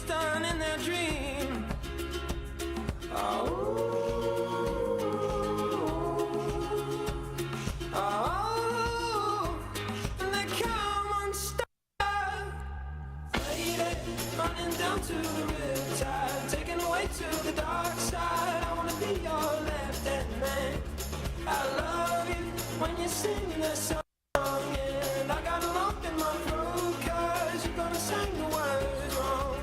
done in their dream. Oh, and they come unstuck. Faded, running down to the riptide, taken away to the dark side. I wanna be your left-hand man. I love you when you sing the song, and I got a lump in my throat 'cause you're gonna sing the words wrong.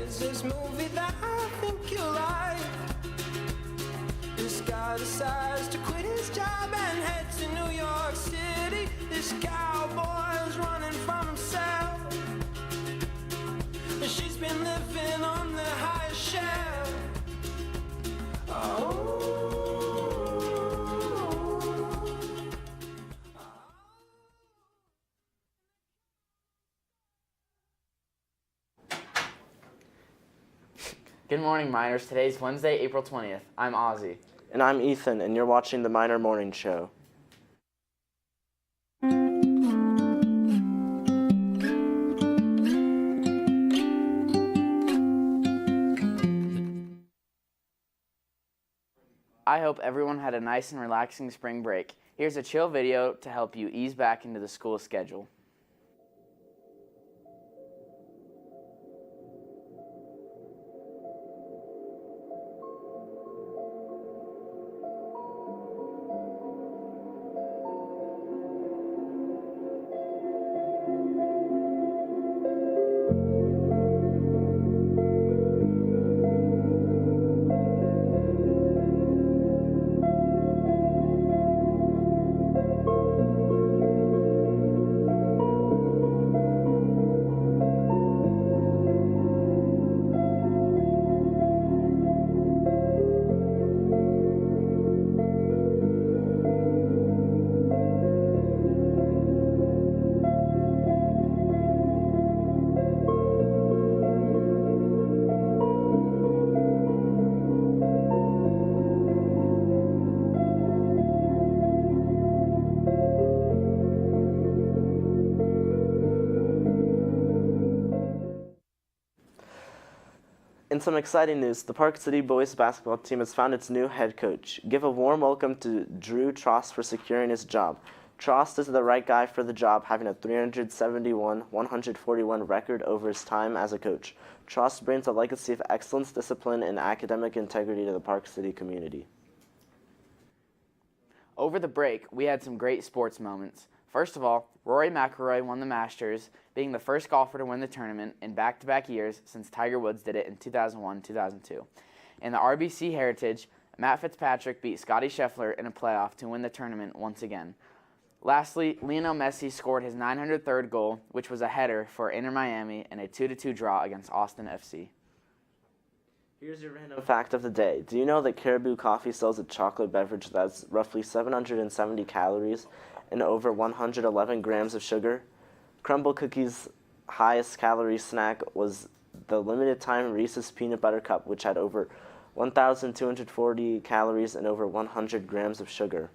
Is this movie that I think you like? This guy decides to quit his job and head to New York City. This cowboy's running from himself. She's been living on the highest shelf. Oh. Good morning, Miners. Today's Wednesday, April 20th. I'm Ozzy. And I'm Ethan, and you're watching the Miner Morning Show. I hope everyone had a nice and relaxing spring break. Here's a chill video to help you ease back into the school schedule. In some exciting news, the Park City boys basketball team has found its new head coach. Give a warm welcome to Drew Trost for securing his job. Trost is the right guy for the job, having a 371-141 record over his time as a coach. Trost brings a legacy of excellence, discipline, and academic integrity to the Park City community. Over the break, we had some great sports moments. First of all, Rory McIlroy won the Masters, being the first golfer to win the tournament in back-to-back years since Tiger Woods did it in 2001-2002. In the RBC Heritage, Matt Fitzpatrick beat Scottie Scheffler in a playoff to win the tournament once again. Lastly, Lionel Messi scored his 903rd goal, which was a header for Inter Miami in a 2-2 draw against Austin FC. Here's your random fact of the day. Do you know that Caribou Coffee sells a chocolate beverage that's roughly 770 calories and over 111 grams of sugar? Crumble Cookies' highest calorie snack was the limited time Reese's Peanut Butter Cup, which had over 1,240 calories and over 100 grams of sugar.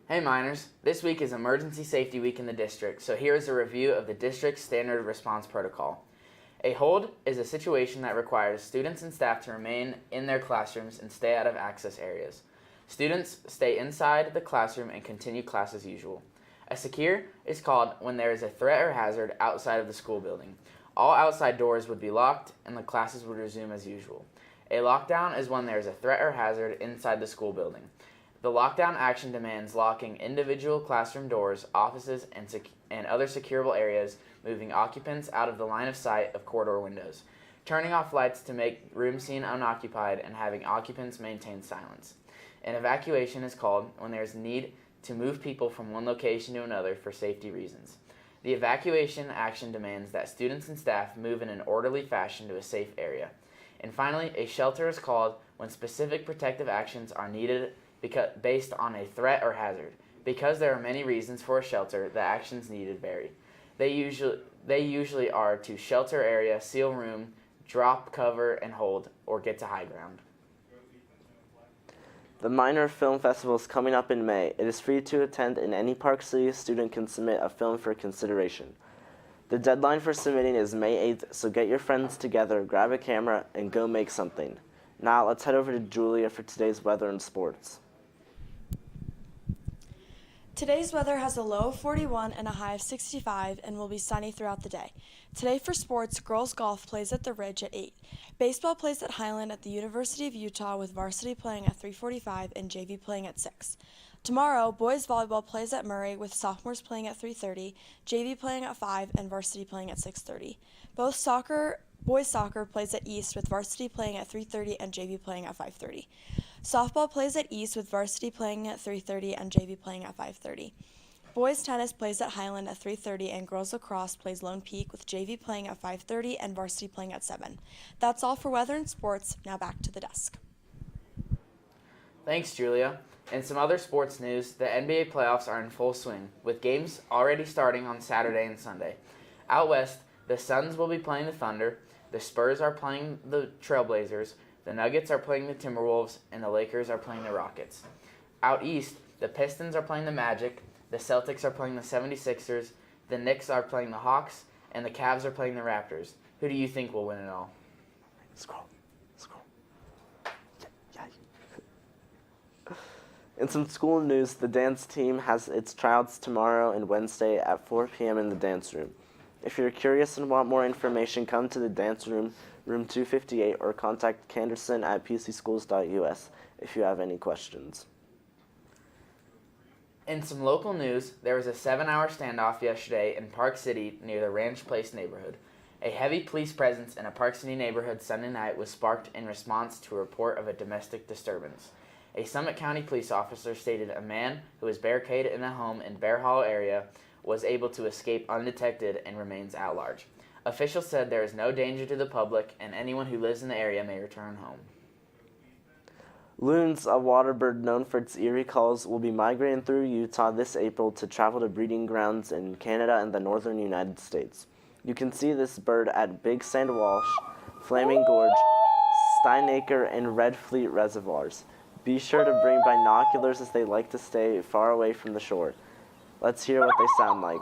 Hey Miners, this week is Emergency Safety Week in the district, so here is a review of the district's standard response protocol. A hold is a situation that requires students and staff to remain in their classrooms and stay out of access areas. Students stay inside the classroom and continue class as usual. A secure is called when there is a threat or hazard outside of the school building. All outside doors would be locked and the classes would resume as usual. A lockdown is when there is a threat or hazard inside the school building. The lockdown action demands locking individual classroom doors, offices, and other securable areas, moving occupants out of the line of sight of corridor windows, turning off lights to make rooms seem unoccupied, and having occupants maintain silence. An evacuation is called when there is need to move people from one location to another for safety reasons. The evacuation action demands that students and staff move in an orderly fashion to a safe area. And finally, a shelter is called when specific protective actions are needed based on a threat or hazard. Because there are many reasons for a shelter, the actions needed vary. They usually are to shelter area, seal room, drop, cover, and hold, or get to high ground. The Minor Film Festival is coming up in May. It is free to attend, and any Park City student can submit a film for consideration. The deadline for submitting is May 8th, so get your friends together, grab a camera, and go make something. Now let's head over to Julia for today's weather and sports. Today's weather has a low of 41 and a high of 65 and will be sunny throughout the day. Today for sports, girls golf plays at the Ridge at 8. Baseball plays at Highland at the University of Utah with varsity playing at 3:45 and JV playing at 6. Tomorrow, boys volleyball plays at Murray with sophomores playing at 3:30, JV playing at 5, and varsity playing at 6:30. Boys soccer plays at East with varsity playing at 3:30 and JV playing at 5:30. Softball plays at East with varsity playing at 3:30 and JV playing at 5:30. Boys tennis plays at Highland at 3:30 and girls lacrosse plays Lone Peak with JV playing at 5:30 and varsity playing at 7. That's all for weather and sports. Now back to the desk. Thanks, Julia. In some other sports news, the NBA playoffs are in full swing, with games already starting on Saturday and Sunday. Out west, the Suns will be playing the Thunder, the Spurs are playing the Trailblazers, the Nuggets are playing the Timberwolves, and the Lakers are playing the Rockets. Out east, the Pistons are playing the Magic, the Celtics are playing the 76ers, the Knicks are playing the Hawks, and the Cavs are playing the Raptors. Who do you think will win it all? Scroll. In some school news, the dance team has its tryouts tomorrow and Wednesday at 4 p.m. in the dance room. If you're curious and want more information, come to the dance room, room 258, or contact Canderson at pcschools.us if you have any questions. In some local news, there was a 7-hour standoff yesterday in Park City near the Ranch Place neighborhood. A heavy police presence in a Park City neighborhood Sunday night was sparked in response to a report of a domestic disturbance. A Summit County police officer stated a man who was barricaded in a home in Bear Hollow area was able to escape undetected and remains at large. Officials said there is no danger to the public and anyone who lives in the area may return home. Loons, a water bird known for its eerie calls, will be migrating through Utah this April to travel to breeding grounds in Canada and the northern United States. You can see this bird at Big Sand Walsh, Flaming Gorge, Steinacre, and Red Fleet reservoirs. Be sure to bring binoculars as they like to stay far away from the shore. Let's hear what they sound like.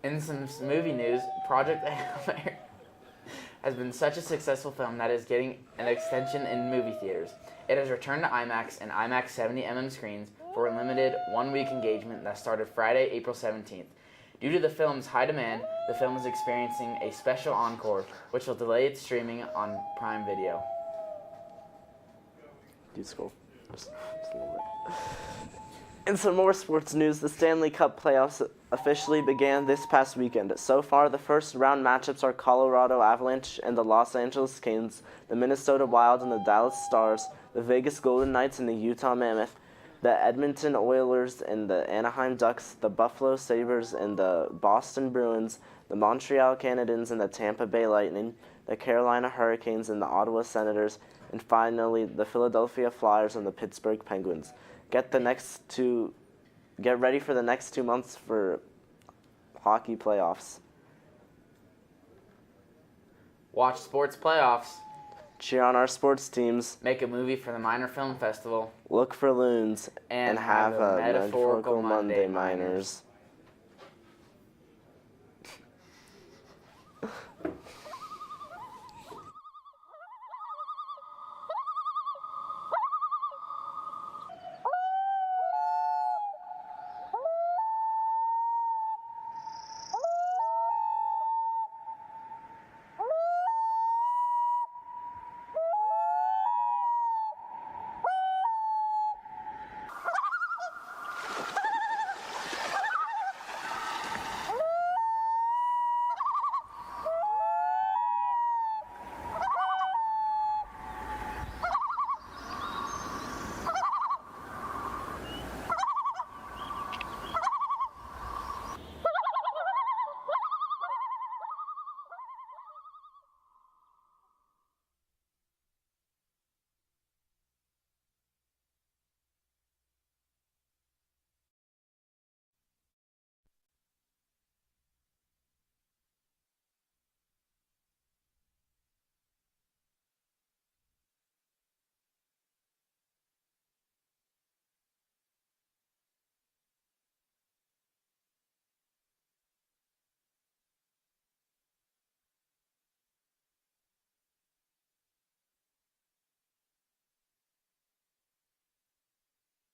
In some movie news, Project Hail Mary has been such a successful film that is getting an extension in movie theaters. It has returned to IMAX and IMAX 70mm screens for a limited one-week engagement that started Friday, April 17th. Due to the film's high demand, the film is experiencing a special encore, which will delay its streaming on Prime Video. Do scroll. Just a little bit. In some more sports news, the Stanley Cup playoffs officially began this past weekend. So far, the first round matchups are Colorado Avalanche and the Los Angeles Kings, the Minnesota Wild and the Dallas Stars, the Vegas Golden Knights and the Utah Mammoth, the Edmonton Oilers and the Anaheim Ducks, the Buffalo Sabres and the Boston Bruins, the Montreal Canadiens and the Tampa Bay Lightning, the Carolina Hurricanes and the Ottawa Senators, and finally the Philadelphia Flyers and the Pittsburgh Penguins. Get ready for the next 2 months for hockey playoffs. Watch sports playoffs. Cheer on our sports teams. Make a movie for the Minor Film Festival. Look for loons. And have a metaphorical Monday, Miners.